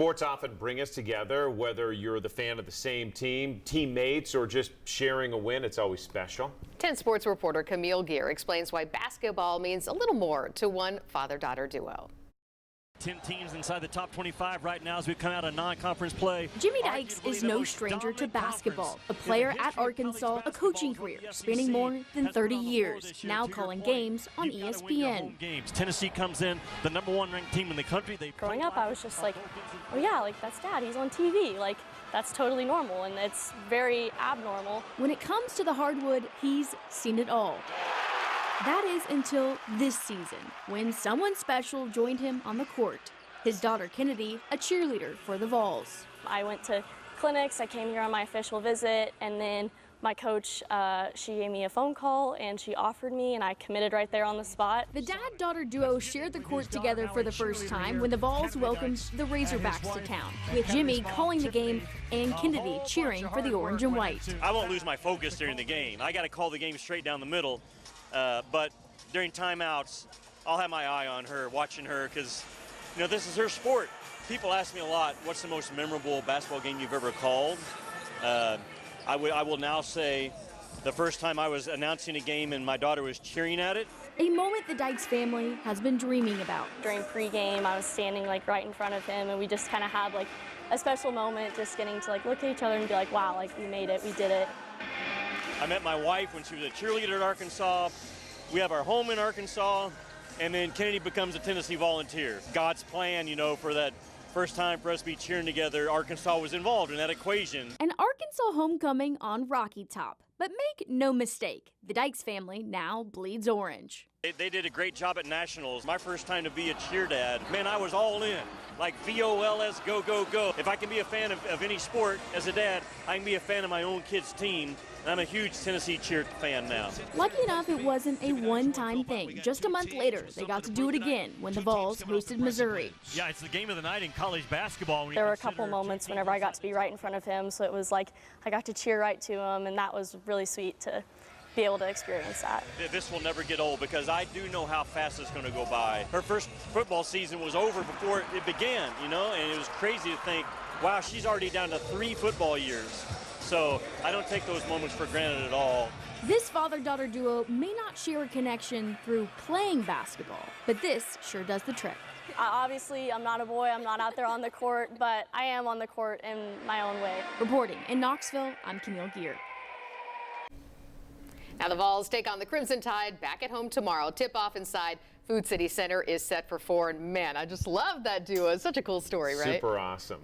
Sports often bring us together, whether you're the fan of the same team, teammates, or just sharing a win. It's always special. 10 sports reporter Camille Gear explains why basketball means a little more to one father-daughter duo. 10 teams inside the top 25 right now as we come out of non-conference play. Jimmy Dykes is no stranger to basketball. A player at Arkansas, a coaching career spanning more than 30 years, now calling games on ESPN. Tennessee comes in, the #1 ranked team in the country. Growing up, I was just like, oh yeah, like that's Dad, he's on TV. Like, that's totally normal, and it's very abnormal. When it comes to the hardwood, he's seen it all. That is until this season, when someone special joined him on the court. His daughter Kennedy, a cheerleader for the Vols. I went to clinics, I came here on my official visit, and then my coach, she gave me a phone call and she offered me, and I committed right there on the spot. The dad-daughter duo shared the court together for the first time when the Vols welcomed the Razorbacks to town, with Jimmy calling the game and Kennedy cheering for the orange and white. I won't lose my focus during the game. I got to call the game straight down the middle. But during timeouts, I'll have my eye on her, watching her, because, you know, this is her sport. People ask me a lot, what's the most memorable basketball game you've ever called? I will now say the first time I was announcing a game and my daughter was cheering at it. A moment the Dykes family has been dreaming about. During pregame, I was standing like right in front of him, and we just kind of had like a special moment, just getting to like look at each other and be like, wow, like we made it, we did it. I met my wife when she was a cheerleader at Arkansas. We have our home in Arkansas, and then Kennedy becomes a Tennessee Volunteer. God's plan, you know, for that first time for us to be cheering together, Arkansas was involved in that equation. An Arkansas homecoming on Rocky Top. But make no mistake, the Dykes family now bleeds orange. They did a great job at Nationals. My first time to be a cheer dad, man, I was all in. Like VOLS, go, go, go. If I can be a fan of any sport as a dad, I can be a fan of my own kid's team. And I'm a huge Tennessee cheer fan now. Lucky enough, it wasn't a one-time thing. Just a month later, they got to do it again when the Vols hosted Missouri. Yeah, it's the game of the night in college basketball. There were a couple moments whenever I got to be right in front of him, so it was like I got to cheer right to him, and that was really sweet to be able to experience that. This will never get old because I do know how fast it's going to go by. Her first football season was over before it began, you know, and it was crazy to think, wow, she's already down to 3 football years. So I don't take those moments for granted at all. This father-daughter duo may not share a connection through playing basketball, but this sure does the trick. Obviously, I'm not a boy, I'm not out there on the court, but I am on the court in my own way. Reporting in Knoxville, I'm Camille Gear. Now the Vols take on the Crimson Tide back at home tomorrow. Tip-off inside Food City Center is set for 4. And man, I just love that duo. It's such a cool story, right? Super awesome.